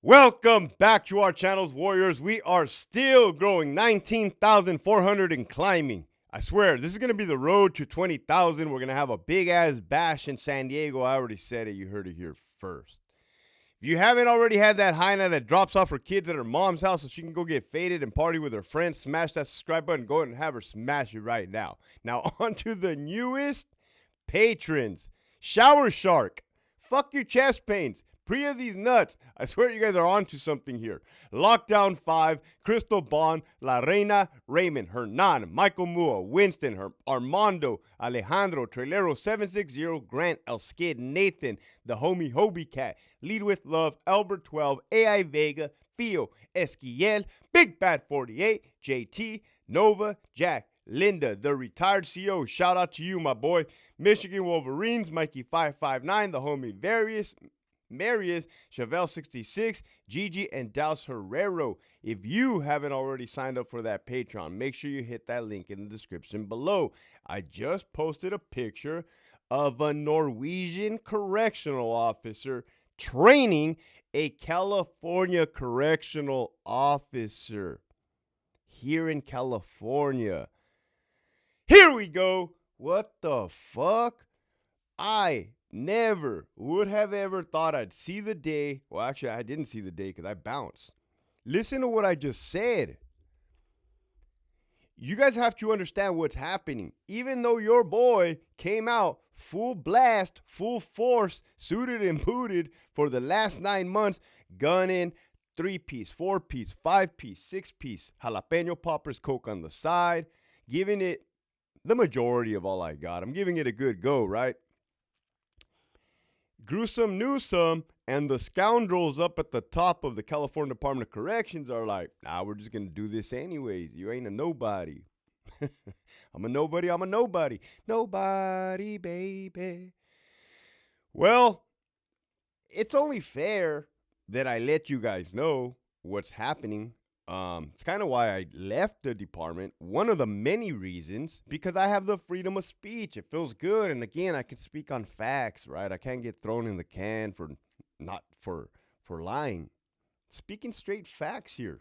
Welcome back to our channels, Warriors. We are still growing 19,400 and climbing. I swear, this is going to be the road to 20,000. We're going to have a big-ass bash in San Diego. I already said it. You heard it here first. If you haven't already had that hyena that drops off her kids at her mom's house so she can go get faded and party with her friends, smash that subscribe button. Go ahead and have her smash it right now. Now, on to the newest patrons. Shower Shark. Fuck your chest pains. Priya these nuts. I swear you guys are onto something here. Lockdown 5, Crystal Bond, La Reina, Raymond, Hernan, Michael Mua, Winston, Armando, Alejandro, Trailero 760, Grant, El Skid, Nathan, the homie Hobie Cat, Lead with Love, Albert 12, AI Vega, Fio, Esquiel, Big Bad 48, JT, Nova, Jack, Linda, the retired CEO. Shout out to you, my boy. Michigan Wolverines, Mikey 559, the homie Marius, Chevelle 66, Gigi, and Daus Herrero. If you haven't already signed up for that Patreon, make sure you hit that link in the description below. I just posted a picture of a Norwegian correctional officer training a California correctional officer here in California. Here we go. What the fuck? I never would have ever thought I'd see the day. Well, actually, I didn't see the day because I bounced. Listen to what I just said. You guys have to understand what's happening. Even though your boy came out full blast, full force, suited and booted for the last 9 months, gunning 3-piece, 4-piece, 5-piece, 6-piece, jalapeno poppers, coke on the side, giving it the majority of all I got. I'm giving it a good go, right? Gruesome Newsome and the scoundrels up at the top of the California Department of Corrections are like, nah, we're just going to do this anyways. You ain't a nobody. I'm a nobody. I'm a nobody. Nobody, baby. Well, it's only fair that I let you guys know what's happening. It's kind of why I left the department. One of the many reasons, because I have the freedom of speech. It feels good. And again, I can speak on facts, right? I can't get thrown in the can for lying. Speaking straight facts here.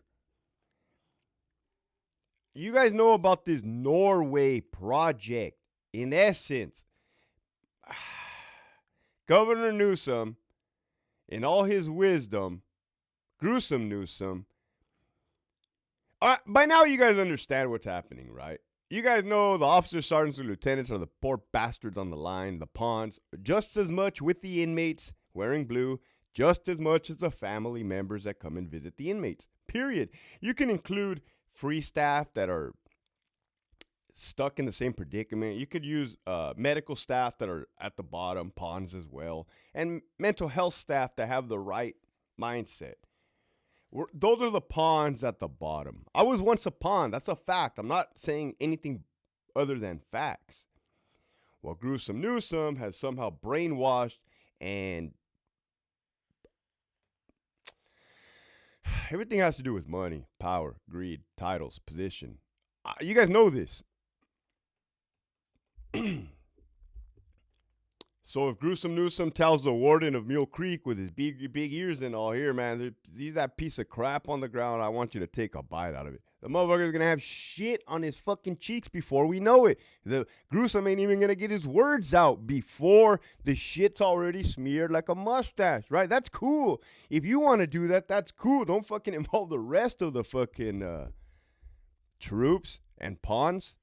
You guys know about this Norway project. In essence, Governor Newsom, in all his wisdom, gruesome Newsom, by now, you guys understand what's happening, right? You guys know the officers, sergeants, and lieutenants are the poor bastards on the line, the pawns, just as much with the inmates wearing blue, just as much as the family members that come and visit the inmates, period. You can include free staff that are stuck in the same predicament. You could use medical staff that are at the bottom, pawns as well, and mental health staff that have the right mindset. Those are the pawns at the bottom. I was once a pawn. That's a fact. I'm not saying anything other than facts. Well, Gruesome Newsom has somehow brainwashed and everything has to do with money, power, greed, titles, position. You guys know this. So if Gruesome Newsom tells the warden of Mule Creek with his big ears and all, here, man, he's that piece of crap on the ground. I want you to take a bite out of it. The motherfucker's going to have shit on his fucking cheeks before we know it. The Gruesome ain't even going to get his words out before the shit's already smeared like a mustache, right? That's cool. If you want to do that, that's cool. Don't fucking involve the rest of the fucking troops and pawns.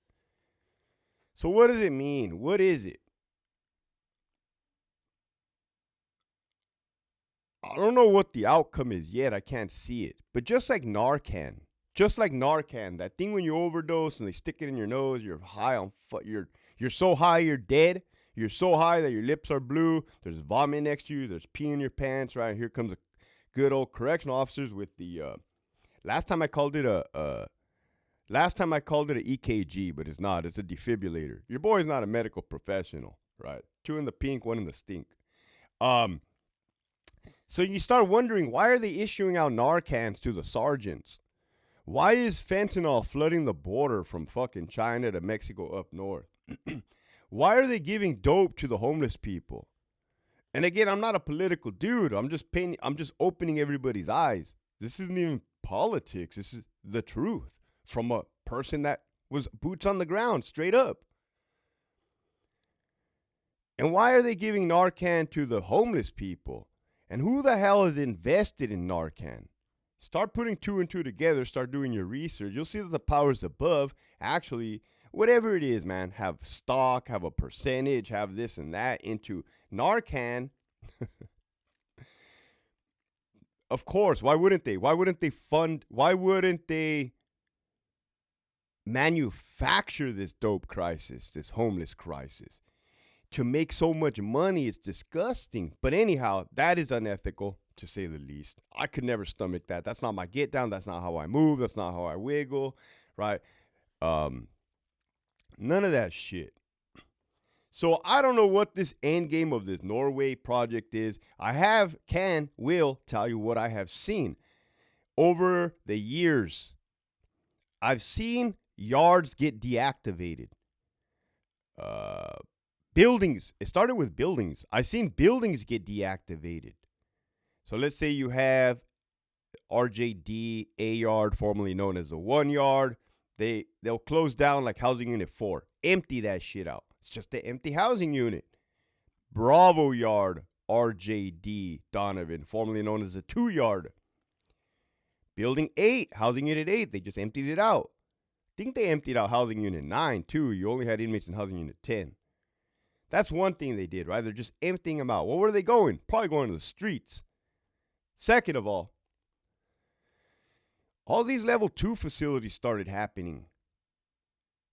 So what does it mean? What is it? I don't know what the outcome is yet. I can't see it. But just like Narcan, that thing when you overdose and they stick it in your nose, you're high on you're so high you're dead. You're so high that your lips are blue. There's vomit next to you. There's pee in your pants. Right here comes a good old correctional officers with the last time I called it an EKG, but it's not. It's a defibrillator. Your boy's not a medical professional, right? 2 in the pink, 1 in the stink. So you start wondering, why are they issuing out Narcans to the sergeants? Why is fentanyl flooding the border from fucking China to Mexico up north? Why are they giving dope to the homeless people? And again, I'm not a political dude. I'm just opening everybody's eyes. This isn't even politics. This is the truth from a person that was boots on the ground, straight up. And why are they giving Narcan to the homeless people? And who the hell is invested in Narcan? Start putting two and two together, start doing your research. You'll see that the powers above actually, whatever it is, man, have stock, have a percentage, have this and that into Narcan. Of course, why wouldn't they? Why wouldn't they manufacture this dope crisis, this homeless crisis? To make so much money, it's disgusting. But anyhow, that is unethical, to say the least. I could never stomach that. That's not my get down. That's not how I move. That's not how I wiggle, right? None of that shit. So I don't know what this end game of this Norway project is. Will tell you what I have seen over the years. I've seen yards get deactivated. Buildings. It started with buildings. I've seen buildings get deactivated. So let's say you have RJD, A yard, formerly known as the 1 yard. They'll close down like housing unit 4. Empty that shit out. It's just an empty housing unit. Bravo yard, RJD, Donovan, formerly known as the 2 yard. Building 8, housing unit 8. They just emptied it out. I think they emptied out housing unit 9 too. You only had inmates in housing unit 10. That's one thing they did, right? They're just emptying them out. Well, where are they going? Probably going to the streets. Second of all these level 2 facilities started happening,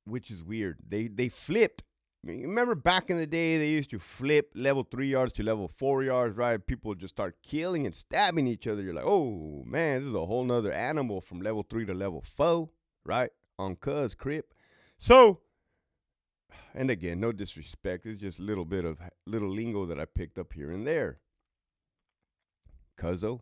which is weird. They flipped. I mean, remember back in the day, they used to flip level 3 yards to level 4 yards, right? People would just start killing and stabbing each other. You're like, oh, man, this is a whole nother animal from level 3 to level 4, right? On cuz crip. So, and again, no disrespect. It's just a little bit of little lingo that I picked up here and there. Cuzzo.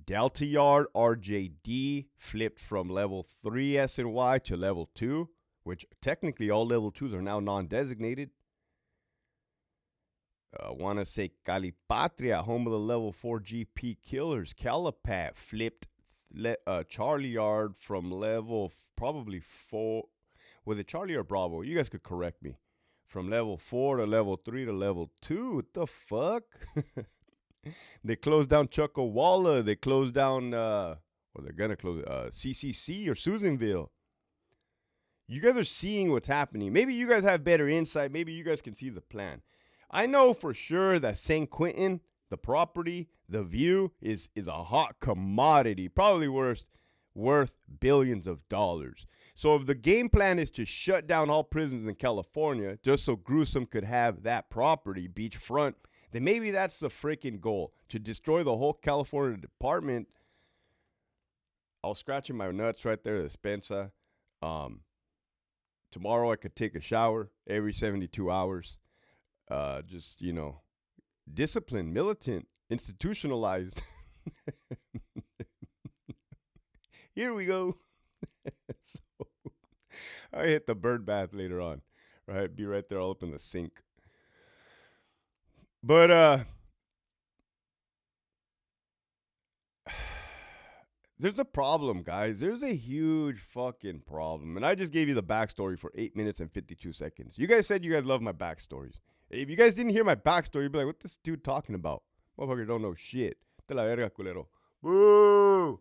Delta Yard RJD flipped from level 3 SNY to level 2, which technically all level 2s are now non-designated. I want to say Calipatria, home of the level 4 GP killers. Calipat flipped Charlie Yard from level probably 4. Was it Charlie or Bravo? You guys could correct me. From level 4 to level 3 to level 2. What the fuck? They closed down Chuckawalla. They closed down, they're going to close CCC or Susanville. You guys are seeing what's happening. Maybe you guys have better insight. Maybe you guys can see the plan. I know for sure that St. Quentin, the property, the view is a hot commodity, probably worth billions of dollars. So if the game plan is to shut down all prisons in California just so Gruesome could have that property, beachfront, then maybe that's the freaking goal, to destroy the whole California department. I was scratching my nuts right there at Spencer. Tomorrow I could take a shower every 72 hours. Just, disciplined, militant, institutionalized. Here we go. So, I hit the bird bath later on, right? Be right there all up in the sink. But there's a problem, guys. There's a huge fucking problem. And I just gave you the backstory for 8 minutes and 52 seconds. You guys said you guys love my backstories. If you guys didn't hear my backstory, you'd be like, what this dude talking about? Motherfuckers don't know shit. De la verga, culero. Boo!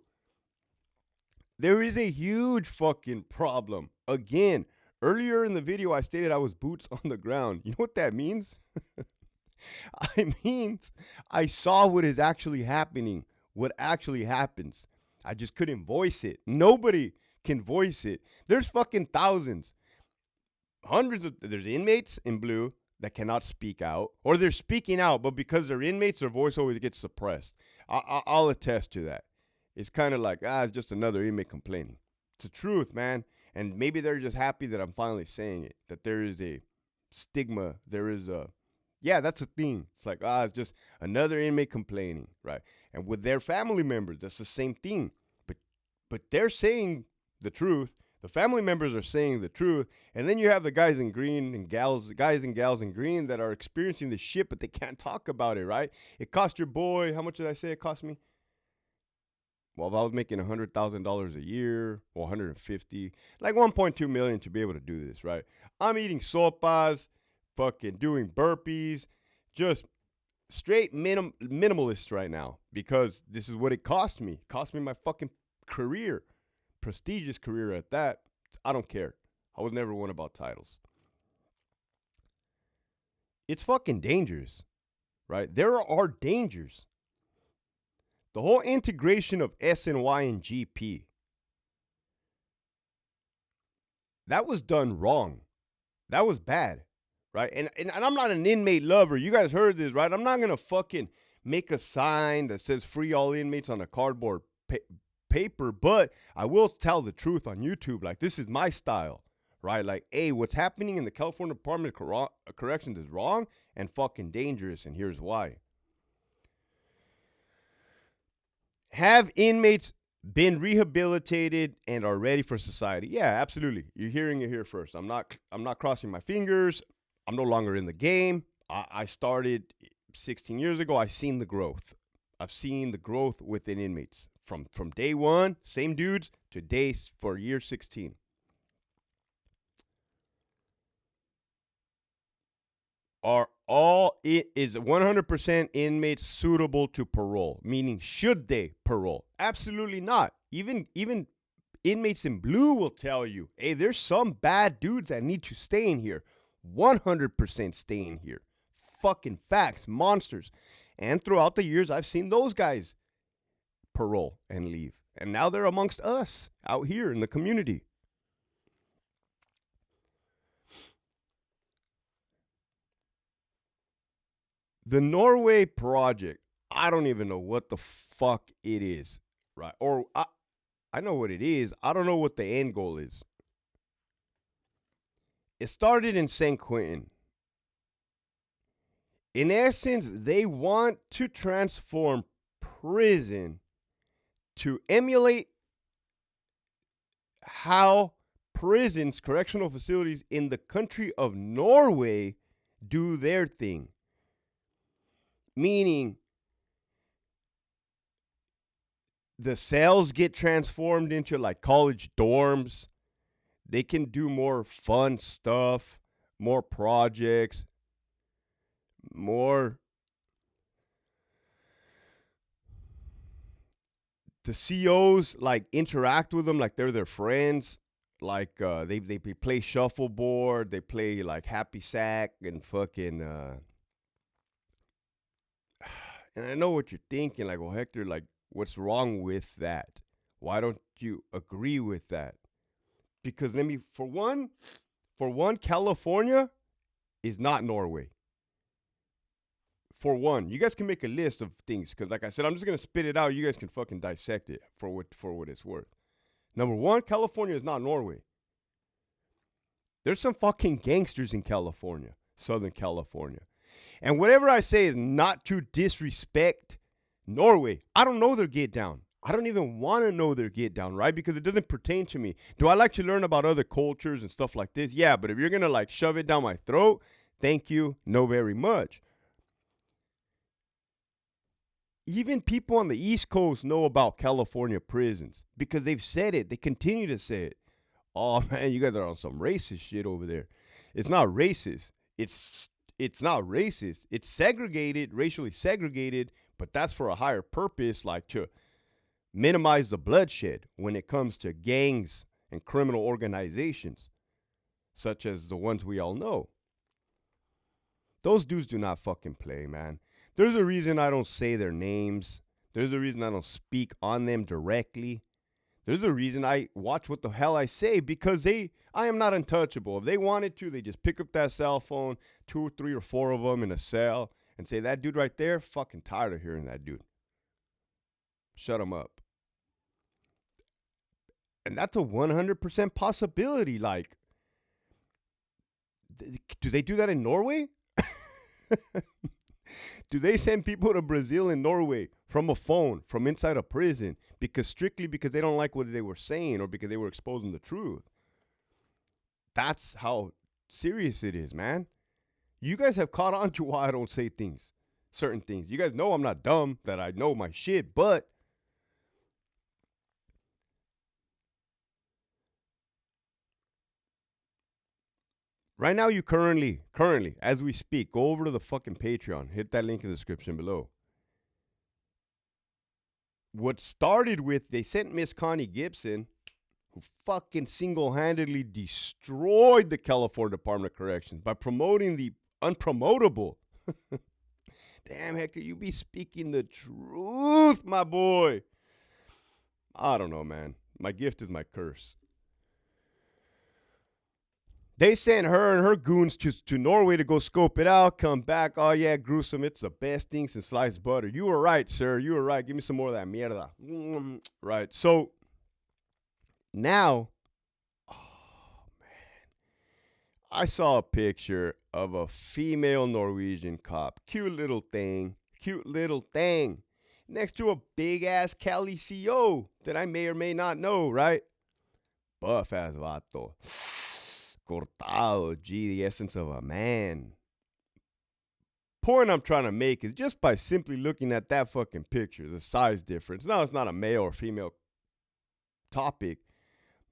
There is a huge fucking problem. Again, earlier in the video, I stated I was boots on the ground. You know what that means? I mean, I saw what is actually happening, what actually happens. I just couldn't voice it. Nobody can voice it. There's fucking thousands, there's inmates in blue that cannot speak out, or they're speaking out, but because they're inmates, their voice always gets suppressed. I'll attest to that. It's kind of like, it's just another inmate complaining. It's the truth, man. And maybe they're just happy that I'm finally saying it, that there is a stigma, there is a, yeah, that's a thing. It's like, it's just another inmate complaining, right? And with their family members, that's the same thing. But they're saying the truth. The family members are saying the truth, and then you have the guys in green and guys and gals in green that are experiencing the shit, but they can't talk about it, right? It cost your boy, how much did I say it cost me? Well, if I was making $100,000 a year, or 150, like 1.2 million to be able to do this, right? I'm eating sopas, fucking doing burpees, just straight minimalist right now because this is what it cost me. It cost me my fucking career. Prestigious career at that. I don't care. I was never one about titles. It's fucking dangerous, right? There are dangers. The whole integration of SNY and GP, that was done wrong. That was bad, right? And I'm not an inmate lover. You guys heard this, right? I'm not going to fucking make a sign that says free all inmates on a cardboard paper, but I will tell the truth on YouTube. Like, this is my style, right? Like, hey, what's happening in the California Department of Corrections is wrong and fucking dangerous, and here's why. Have inmates been rehabilitated and are ready for society? Yeah, absolutely. You're hearing it here first. I'm not crossing my fingers. I'm no longer in the game. I started 16 years ago. I've seen the growth. I've seen the growth within inmates. From day one, same dudes, to days for year 16. Are all is 100% inmates suitable to parole? Meaning, should they parole? Absolutely not. Even inmates in blue will tell you, hey, there's some bad dudes that need to stay in here. 100% stay in here. Fucking facts, monsters. And throughout the years, I've seen those guys parole and leave. And now they're amongst us out here in the community. The Norway project, I don't even know what the fuck it is, right? Or I know what it is. I don't know what the end goal is. It started in San Quentin. In essence, they want to transform prison to emulate how prisons, correctional facilities in the country of Norway do their thing. Meaning, the cells get transformed into like college dorms. They can do more fun stuff, more projects, more. The COs like interact with them like they're their friends. Like they play shuffleboard, they play like happy sack and fucking. And I know what you're thinking, like, well, Hector, like, what's wrong with that? Why don't you agree with that? Because for one, California is not Norway. For one, you guys can make a list of things because, like I said, I'm just gonna spit it out. You guys can fucking dissect it for what it's worth. Number one, California is not Norway. There's some fucking gangsters in California, Southern California, and whatever I say is not to disrespect Norway. I don't know their get down. I don't even want to know their get down, right? Because it doesn't pertain to me. Do I like to learn about other cultures and stuff like this? Yeah, but if you're gonna like shove it down my throat, thank you, no very much. Even people on the East Coast know about California prisons because they've said it. They continue to say it. Oh man, you guys are on some racist shit over there. It's not racist. It's not racist. It's segregated, racially segregated, but that's for a higher purpose, like to minimize the bloodshed when it comes to gangs and criminal organizations, such as the ones we all know. Those dudes do not fucking play, man. There's a reason I don't say their names. There's a reason I don't speak on them directly. There's a reason I watch what the hell I say because I am not untouchable. If they wanted to, they just pick up that cell phone, 2 or 3 or 4 of them in a cell, and say, that dude right there, fucking tired of hearing that dude. Shut him up. And that's a 100% possibility. Like, do they do that in Norway? Do they send people to Brazil and Norway from a phone, from inside a prison, strictly because they don't like what they were saying or because they were exposing the truth? That's how serious it is, man. You guys have caught on to why I don't say certain things. You guys know I'm not dumb, that I know my shit, but right now, you currently, as we speak, go over to the fucking Patreon. Hit that link in the description below. What started with, they sent Miss Connie Gibson, who fucking single-handedly destroyed the California Department of Corrections by promoting the unpromotable. Damn, Hector, you be speaking the truth, my boy. I don't know, man. My gift is my curse. They sent her and her goons to Norway to go scope it out, come back. Oh, yeah, gruesome. It's the best thing since sliced butter. You were right, sir. You were right. Give me some more of that mierda. Right. So now, oh, man. I saw a picture of a female Norwegian cop. Cute little thing. Next to a big-ass Cali CO that I may or may not know, right? Buff-ass vato. Cortado, gee, the essence of a man. Point I'm trying to make is just by simply looking at that fucking picture, the size difference. Now, it's not a male or female topic,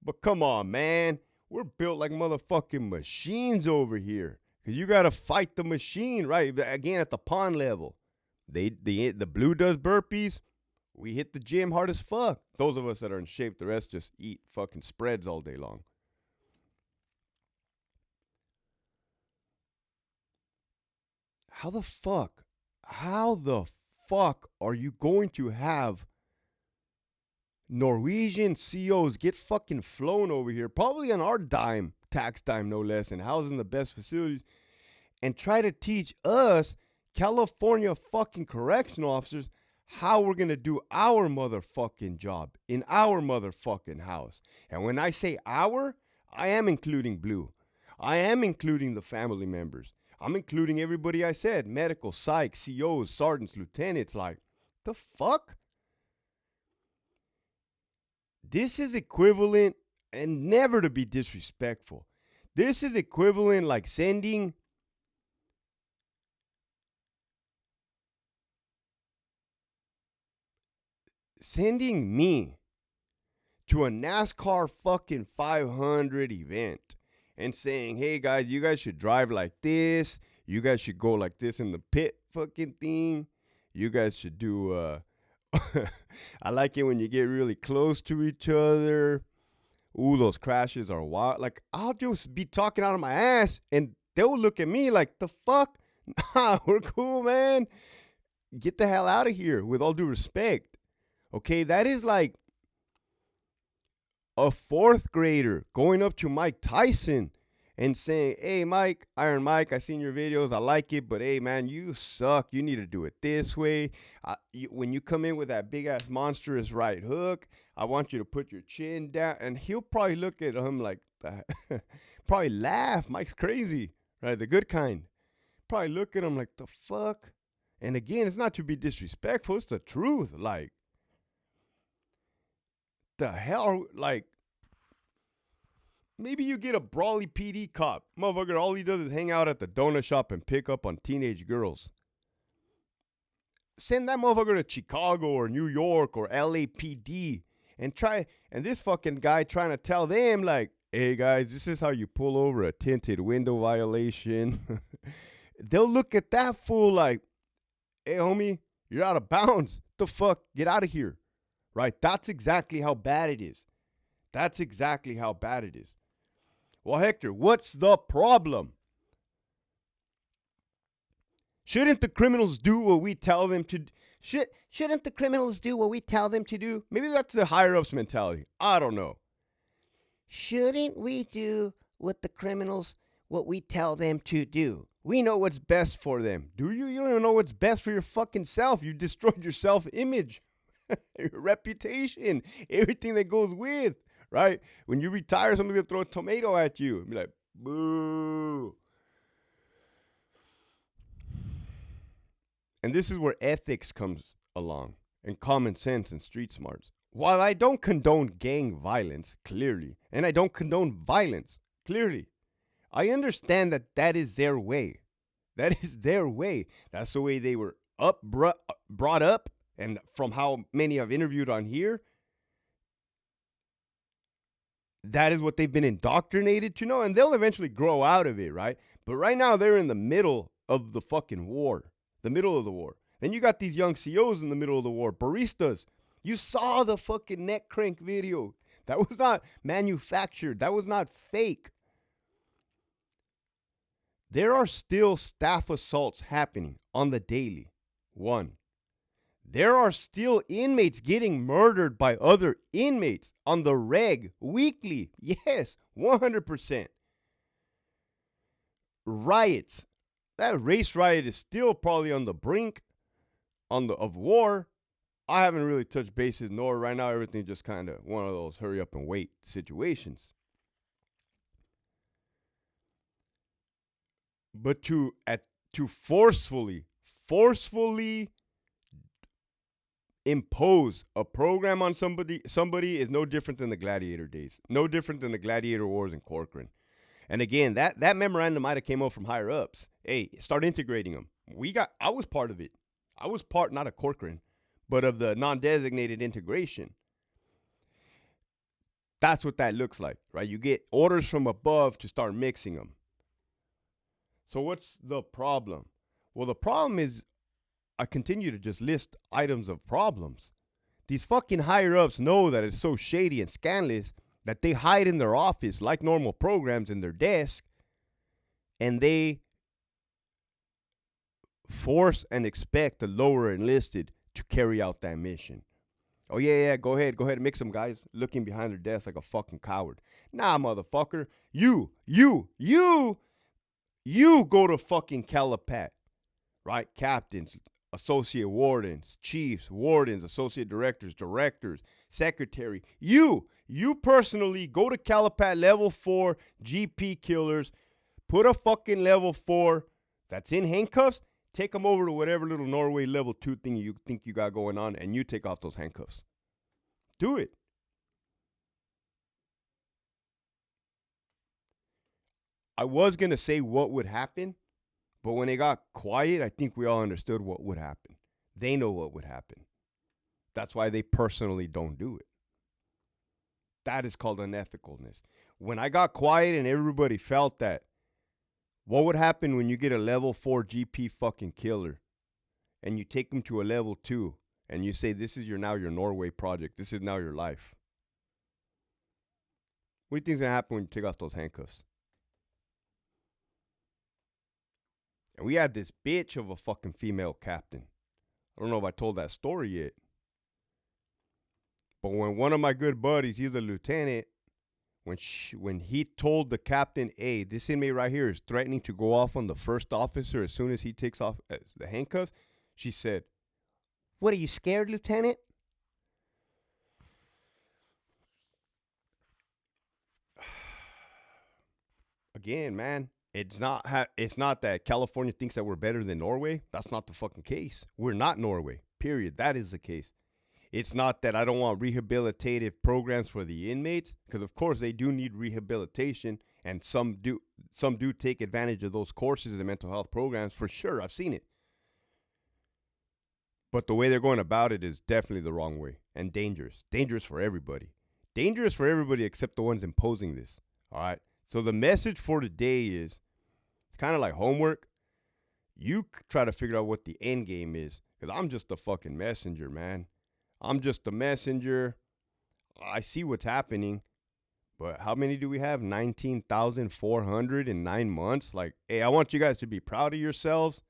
but come on, man. We're built like motherfucking machines over here. Because you got to fight the machine, right? Again, at the pond level. The blue does burpees. We hit the gym hard as fuck. Those of us that are in shape, the rest just eat fucking spreads all day long. How the fuck are you going to have Norwegian COs get fucking flown over here, probably on our dime, tax dime no less, and housing the best facilities, and try to teach us, California fucking correctional officers, how we're gonna do our motherfucking job in our motherfucking house? And when I say our, I am including Blue. I am including the family members. I'm including everybody I said, medical, psych, COs, sergeants, lieutenants. Like, the fuck? This is equivalent, and never to be disrespectful, this is equivalent like sending me to a NASCAR fucking 500 event and saying, hey guys, you guys should drive like this. You guys should go like this in the pit fucking thing. You guys should do, I like it when you get really close to each other. Ooh, those crashes are wild. Like, I'll just be talking out of my ass and they'll look at me like, the fuck? Nah, we're cool, man. Get the hell out of here, with all due respect. Okay, that is like a fourth grader going up to Mike Tyson and saying, hey, Mike, Iron Mike, I seen your videos. I like it, but hey, man, you suck. You need to do it this way. When you come in with that big-ass monstrous right hook, I want you to put your chin down. And he'll probably look at him like that. Probably laugh. Mike's crazy, right? The good kind. Probably look at him like, the fuck? And again, it's not to be disrespectful. It's the truth. Like, the hell? Like, maybe you get a brawly PD cop. Motherfucker, all he does is hang out at the donut shop and pick up on teenage girls. Send that motherfucker to Chicago or New York or LAPD and this fucking guy trying to tell them, like, hey guys, this is how you pull over a tinted window violation. They'll look at that fool like, hey homie, you're out of bounds. The fuck? Get out of here. Right? That's exactly how bad it is. Well, Hector, what's the problem? Shouldn't the criminals do what we tell them to do? Shouldn't the criminals do what we tell them to do? Maybe that's the higher-ups mentality. I don't know. Shouldn't we do what we tell them to do? We know what's best for them. Do you? You don't even know what's best for your fucking self. You destroyed your self-image, your reputation, everything that goes with, right? When you retire, somebody's going to throw a tomato at you and be like, boo. And this is where ethics comes along, and common sense and street smarts. While I don't condone gang violence, clearly, and I don't condone violence, clearly, I understand that that is their way. That is their way. That's the way they were brought up. And from how many I've interviewed on here, that is what they've been indoctrinated to know. And they'll eventually grow out of it, right? But right now, they're in the middle of the fucking war, the middle of the war. Then you got these young COs in the middle of the war, baristas. You saw the fucking neck crank video. That was not manufactured. That was not fake. There are still staff assaults happening on the daily. One. There are still inmates getting murdered by other inmates on the reg weekly. Yes, 100%. Riots. That race riot is still probably on the brink of war. I haven't really touched bases nor right now. Everything just kind of one of those hurry up and wait situations. But to forcefully impose a program on somebody is no different than the gladiator days. No different than the gladiator wars in Corcoran. And again, that memorandum might have came up from higher ups. Hey, start integrating them. I was part of it. I was part, not of Corcoran, but of the non-designated integration. That's what that looks like, right? You get orders from above to start mixing them. So what's the problem? Well, the problem is I continue to just list items of problems. These fucking higher ups know that it's so shady and scandalous that they hide in their office like normal programs in their desk, and they force and expect the lower enlisted to carry out that mission. Oh, yeah, go ahead, mix them, guys. Looking behind their desk like a fucking coward. Nah, motherfucker. You go to fucking Calipat, right? Captains, associate wardens, chiefs, wardens, associate directors, secretary. You personally go to Calipat level 4 GP killers, put a fucking level 4 that's in handcuffs, take them over to whatever little Norway level 2 thing you think you got going on, and you take off those handcuffs. Do it. I was going to say what would happen, but when it got quiet, I think we all understood what would happen. They know what would happen. That's why they personally don't do it. That is called unethicalness. When I got quiet and everybody felt that, what would happen when you get a level 4 GP fucking killer and you take them to a level 2 and you say, this is now your Norway project. This is now your life. What do you think is going to happen when you take off those handcuffs? And we had this bitch of a fucking female captain. I don't know if I told that story yet. But when one of my good buddies, he's a lieutenant, when he told the captain, hey, this inmate right here is threatening to go off on the first officer as soon as he takes off the handcuffs, she said, what, are you scared, Lieutenant? Again, man, it's not that California thinks that we're better than Norway. That's not the fucking case. We're not Norway, period. That is the case. It's not that I don't want rehabilitative programs for the inmates, because of course they do need rehabilitation, and some do take advantage of those courses and mental health programs for sure. I've seen it. But the way they're going about it is definitely the wrong way and dangerous. Dangerous for everybody. Dangerous for everybody except the ones imposing this. All right. So the message for today is, it's kind of like homework. You try to figure out what the end game is, because I'm just a fucking messenger, man. I'm just a messenger. I see what's happening. But how many do we have? 19,400 in 9 months. Like, hey, I want you guys to be proud of yourselves.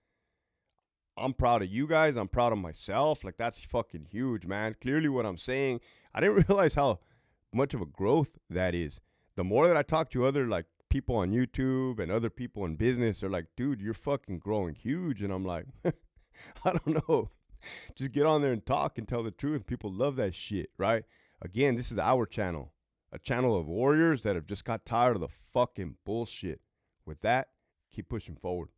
I'm proud of you guys. I'm proud of myself. Like, that's fucking huge, man. Clearly what I'm saying, I didn't realize how much of a growth that is. The more that I talk to other, like, people on YouTube and other people in business, they're like, dude, you're fucking growing huge. And I'm like, I don't know. Just get on there and talk and tell the truth. People love that shit, right? Again, this is our channel. A channel of warriors that have just got tired of the fucking bullshit. With that, keep pushing forward.